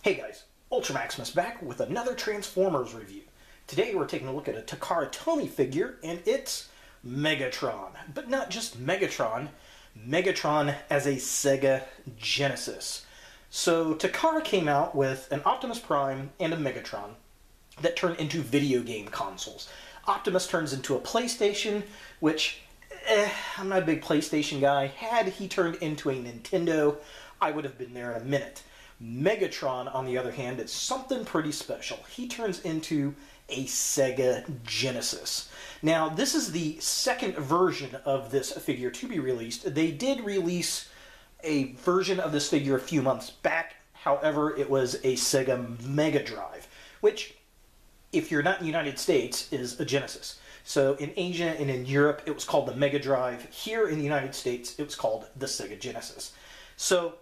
Hey guys, Ultramaximus back with another Transformers review. Today we're taking a look at a Takara Tomy figure, and it's Megatron. But not just Megatron, Megatron as a Sega Genesis. So Takara came out with an Optimus Prime and a Megatron that turn into video game consoles. Optimus turns into a PlayStation, which, I'm not a big PlayStation guy. Had he turned into a Nintendo, I would have been there in a minute. Megatron, on the other hand, is something pretty special. He turns into a Sega Genesis. Now, this is the second version of this figure to be released. They did release a version of this figure a few months back. However, it was a Sega Mega Drive, which, if you're not in the United States, is a Genesis. So in Asia and in Europe, it was called the Mega Drive. Here in the United States, it was called the Sega Genesis. So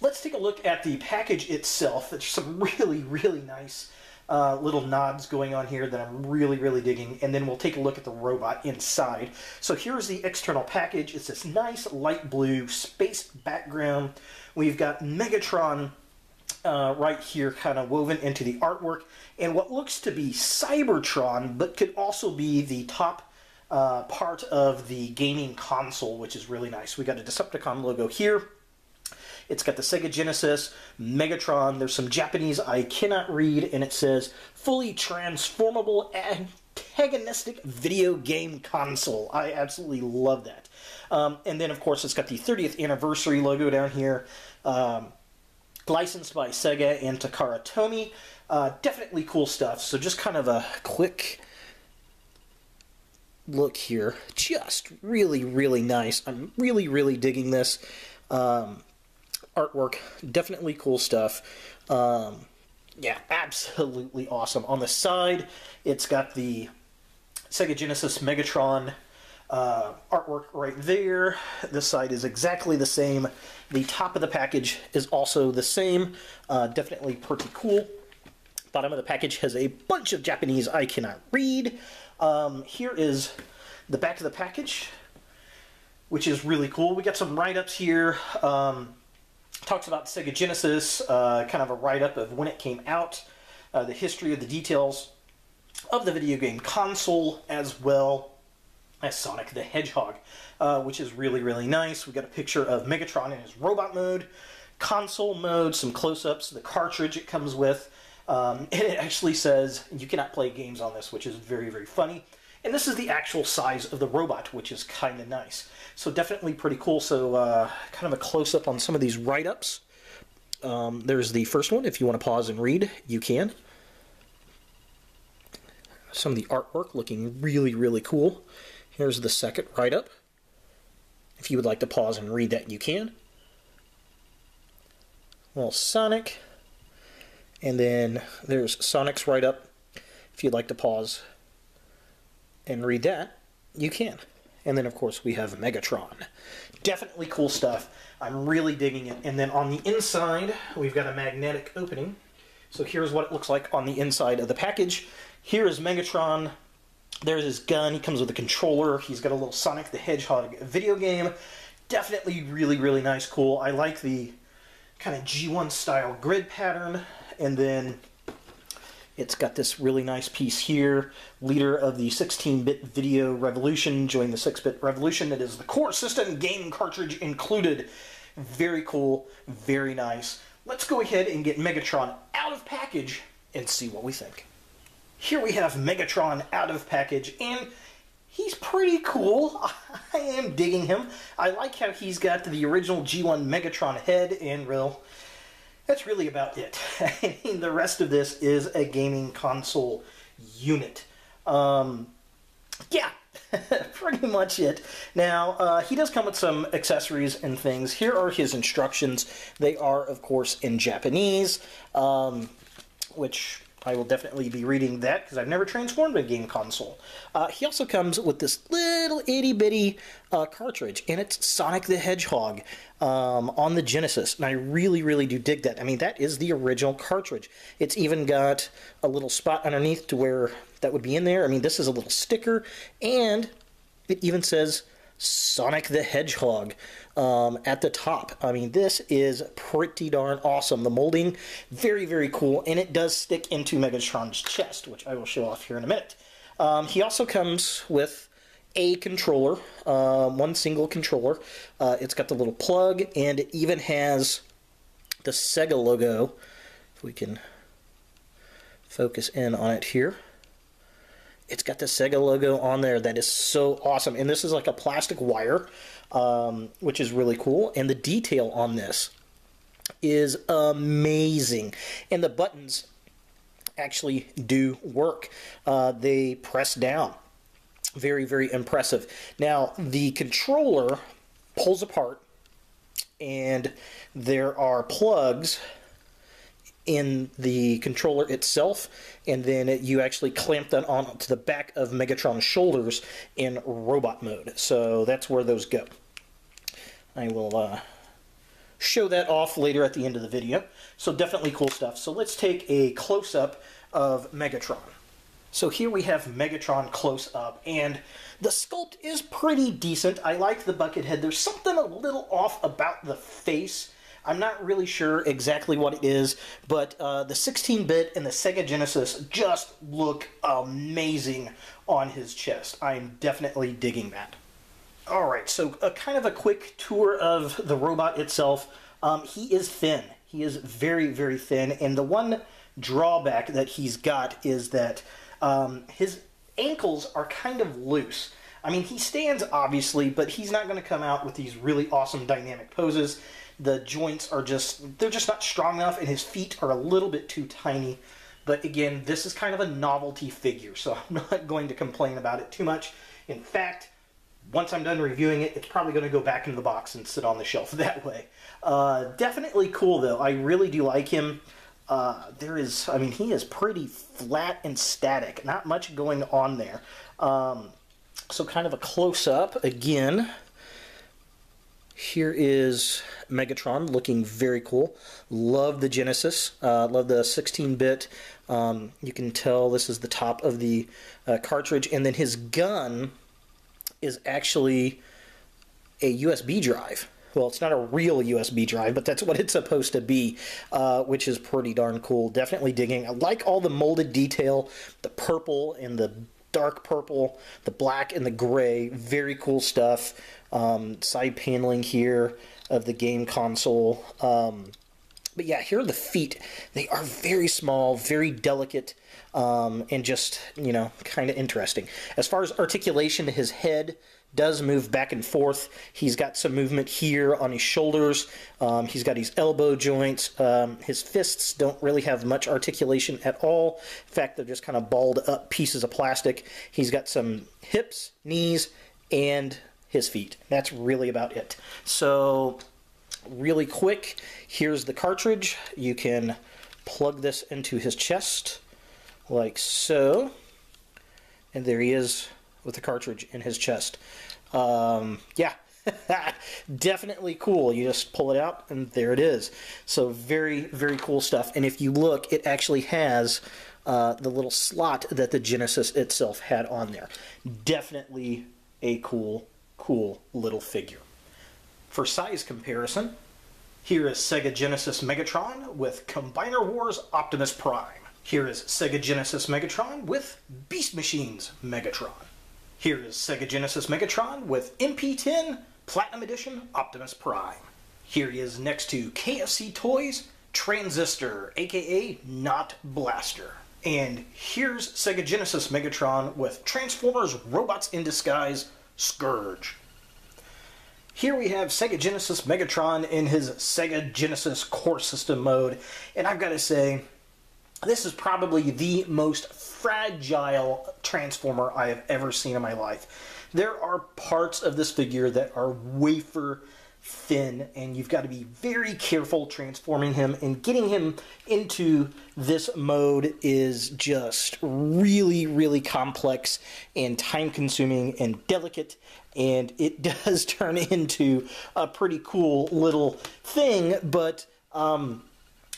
let's take a look at the package itself. There's some really nice little nods going on here that I'm really digging, and then we'll take a look at the robot inside. So here's the external package. It's this nice light blue space background. We've got Megatron right here kind of woven into the artwork, and what looks to be Cybertron, but could also be the top part of the gaming console, which is really nice. We got a Decepticon logo here. It's got the Sega Genesis, Megatron. There's some Japanese I cannot read, and it says, fully transformable antagonistic video game console. I absolutely love that. And then, of course, it's got the 30th anniversary logo down here. Licensed by Sega and Takara Tomy. Definitely cool stuff. So just kind of a quick look here. Just really nice. I'm really digging this. Artwork, definitely cool stuff. Yeah, absolutely awesome. On the side, it's got the Sega Genesis Megatron artwork right there. This side is exactly the same. The top of the package is also the same. Definitely pretty cool. Bottom of the package has a bunch of Japanese I cannot read. Here is the back of the package, which is really cool. We got some write-ups here. Talks about the Sega Genesis, kind of a write-up of when it came out, the history of the details of the video game console, as well as Sonic the Hedgehog, which is really nice. We got a picture of Megatron in his robot mode, console mode, some close-ups, the cartridge it comes with, and it actually says you cannot play games on this, which is very funny. And this is the actual size of the robot, which is kind of nice. So definitely pretty cool. So kind of a close-up on some of these write-ups. There's the first one. If you want to pause and read, you can. Some of the artwork looking really cool. Here's the second write-up. If you would like to pause and read that, you can. Well, Sonic. And then there's Sonic's write-up. If you'd like to pause and read that, you can. And then, of course, we have Megatron. Definitely cool stuff. I'm really digging it. And then on the inside, we've got a magnetic opening. So here's what it looks like on the inside of the package. Here is Megatron. There's his gun. He comes with a controller. He's got a little Sonic the Hedgehog video game. Definitely really nice, cool. I like the kind of G1 style grid pattern. And then it's got this really nice piece here. Leader of the 16-bit video revolution, join the 6-bit revolution. It is the core system game cartridge included. Very cool, very nice. Let's go ahead and get Megatron out of package and see what we think. Here we have Megatron out of package, and he's pretty cool. I am digging him. I like how he's got the original G1 Megatron head, and that's really about it. I mean, the rest of this is a gaming console unit. Yeah, pretty much it. Now, he does come with some accessories and things. Here are his instructions. They are, of course, in Japanese, which I will definitely be reading that because I've never transformed a game console. He also comes with this little itty-bitty cartridge, and it's Sonic the Hedgehog on the Genesis, and I really do dig that. I mean, that is the original cartridge. It's even got a little spot underneath to where that would be in there. I mean, this is a little sticker, and it even says Sonic the Hedgehog at the top. I mean, this is pretty darn awesome. The molding, very, very cool, and it does stick into Megatron's chest, which I will show off here in a minute. He also comes with a controller, one single controller. It's got the little plug, and it even has the Sega logo. If we can focus in on it here. It's got the Sega logo on there. That is so awesome. And this is like a plastic wire, which is really cool. And the detail on this is amazing. And the buttons actually do work. They press down. Very, very impressive. Now, the controller pulls apart, and there are plugs in the controller itself, and then you actually clamp that onto the back of Megatron's shoulders in robot mode. So that's where those go. I will show that off later at the end of the video. So definitely cool stuff. So let's take a close-up of Megatron. So here we have Megatron close up, and the sculpt is pretty decent. I like the bucket head. There's something a little off about the face. I'm not really sure exactly what it is, but the 16-bit and the Sega Genesis just look amazing on his chest. I'm definitely digging that. Alright, so kind of a quick tour of the robot itself. He is thin. He is very, very thin, and the one drawback that he's got is that his ankles are kind of loose. I mean, he stands, obviously, but he's not going to come out with these really awesome dynamic poses. The joints are they're just not strong enough, and his feet are a little bit too tiny. But again, this is kind of a novelty figure, so I'm not going to complain about it too much. In fact, once I'm done reviewing it, it's probably going to go back in the box and sit on the shelf that way. Definitely cool, though. I really do like him. I mean, he is pretty flat and static. Not much going on there. So kind of a close-up again. Here is Megatron looking very cool. Love the Genesis. Love the 16-bit. You can tell this is the top of the cartridge. And then his gun is actually a USB drive. Well, it's not a real USB drive, but that's what it's supposed to be, which is pretty darn cool. Definitely digging. I like all the molded detail, the purple and the dark purple, the black and the gray. Very cool stuff. Side paneling here of the game console. But yeah, here are the feet. They are very small, very delicate, and just, you know, kind of interesting. As far as articulation, his head does move back and forth. He's got some movement here on his shoulders. He's got his elbow joints. His fists don't really have much articulation at all. In fact, they're just kind of balled up pieces of plastic. He's got some hips, knees, and his feet. That's really about it. So, really quick, here's the cartridge. You can plug this into his chest, like so. And there he is with the cartridge in his chest. Yeah, definitely cool. You just pull it out, and there it is. So very, very cool stuff. And if you look, it actually has the little slot that the Genesis itself had on there. Definitely a cool little figure. For size comparison, here is Sega Genesis Megatron with Combiner Wars Optimus Prime. Here is Sega Genesis Megatron with Beast Machines Megatron. Here is Sega Genesis Megatron with MP10 Platinum Edition Optimus Prime. Here he is next to KFC Toys Transistor, aka Not Blaster. And here's Sega Genesis Megatron with Transformers Robots in Disguise Scourge. Here we have Sega Genesis Megatron in his Sega Genesis Core System mode, and I've got to say, this is probably the most fragile Transformer I have ever seen in my life. There are parts of this figure that are wafer thin, and you've got to be very careful transforming him, and getting him into this mode is just really, really complex and time-consuming and delicate, and it does turn into a pretty cool little thing, but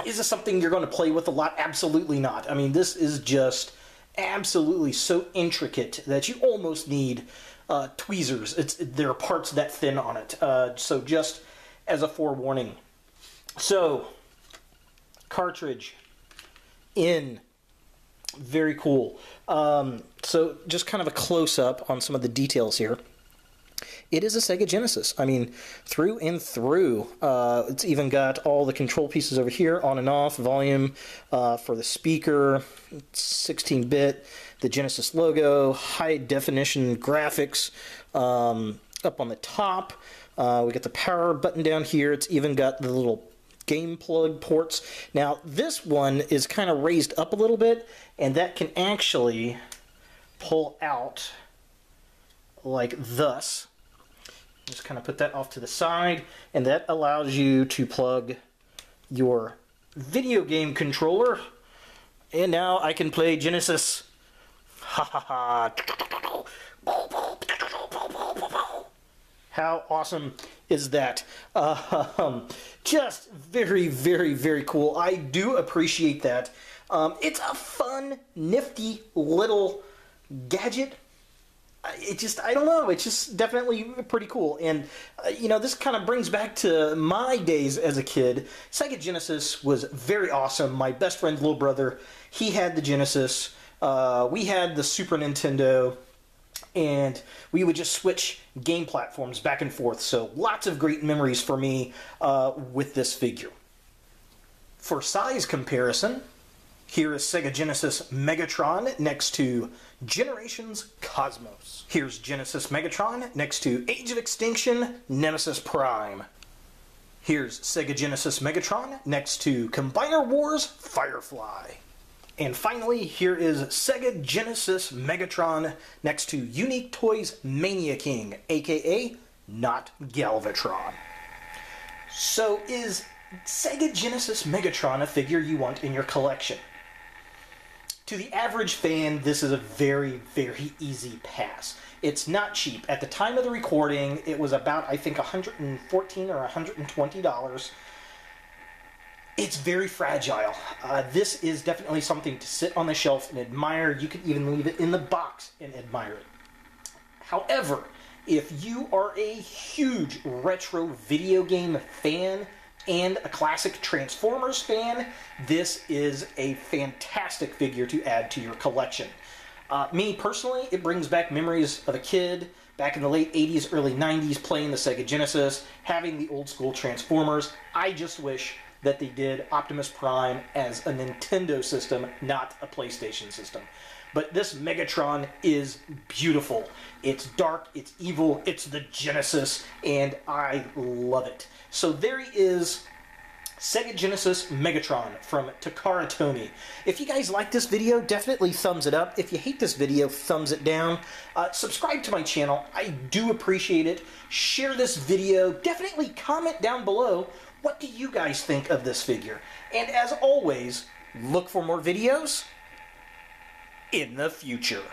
is this something you're going to play with a lot? Absolutely not. I mean, this is just absolutely so intricate that you almost need tweezers. There are parts that thin on it. So just as a forewarning. So, cartridge in. Very cool. So just kind of a close-up on some of the details here. It is a Sega Genesis. I mean, through and through. It's even got all the control pieces over here, on and off, volume for the speaker, 16-bit, the Genesis logo, high-definition graphics up on the top. We got the power button down here. It's even got the little game plug ports. Now, this one is kind of raised up a little bit, and that can actually pull out like thus. Just kind of put that off to the side, and that allows you to plug your video game controller. And now I can play Genesis. Ha ha ha. How awesome is that? Just very, very, very cool. I do appreciate that. It's a fun, nifty little gadget. I don't know, it's just definitely pretty cool. And, you know, this kind of brings back to my days as a kid. Sega Genesis was very awesome. My best friend's little brother, he had the Genesis. We had the Super Nintendo. And we would just switch game platforms back and forth. So lots of great memories for me with this figure. For size comparison, here is Sega Genesis Megatron next to Generations Cosmos. Here's Genesis Megatron next to Age of Extinction Nemesis Prime. Here's Sega Genesis Megatron next to Combiner Wars Firefly. And finally, here is Sega Genesis Megatron next to Unique Toys Mania King, aka not Galvatron. So is Sega Genesis Megatron a figure you want in your collection? To the average fan, this is a very, very easy pass. It's not cheap. At the time of the recording, it was about, I think, $114 or $120. It's very fragile. This is definitely something to sit on the shelf and admire. You could even leave it in the box and admire it. However, if you are a huge retro video game fan and a classic Transformers fan, this is a fantastic figure to add to your collection. Me personally, it brings back memories of a kid back in the late 80s, early 90s playing the Sega Genesis, having the old school Transformers. I just wish that they did Optimus Prime as a Nintendo system, not a PlayStation system. But this Megatron is beautiful. It's dark, it's evil, it's the Genesis, and I love it. So there he is, Sega Genesis Megatron from Takara Tomy. If you guys like this video, definitely thumbs it up. If you hate this video, thumbs it down. Subscribe to my channel. I do appreciate it. Share this video. Definitely comment down below. What do you guys think of this figure? And as always, look for more videos in the future.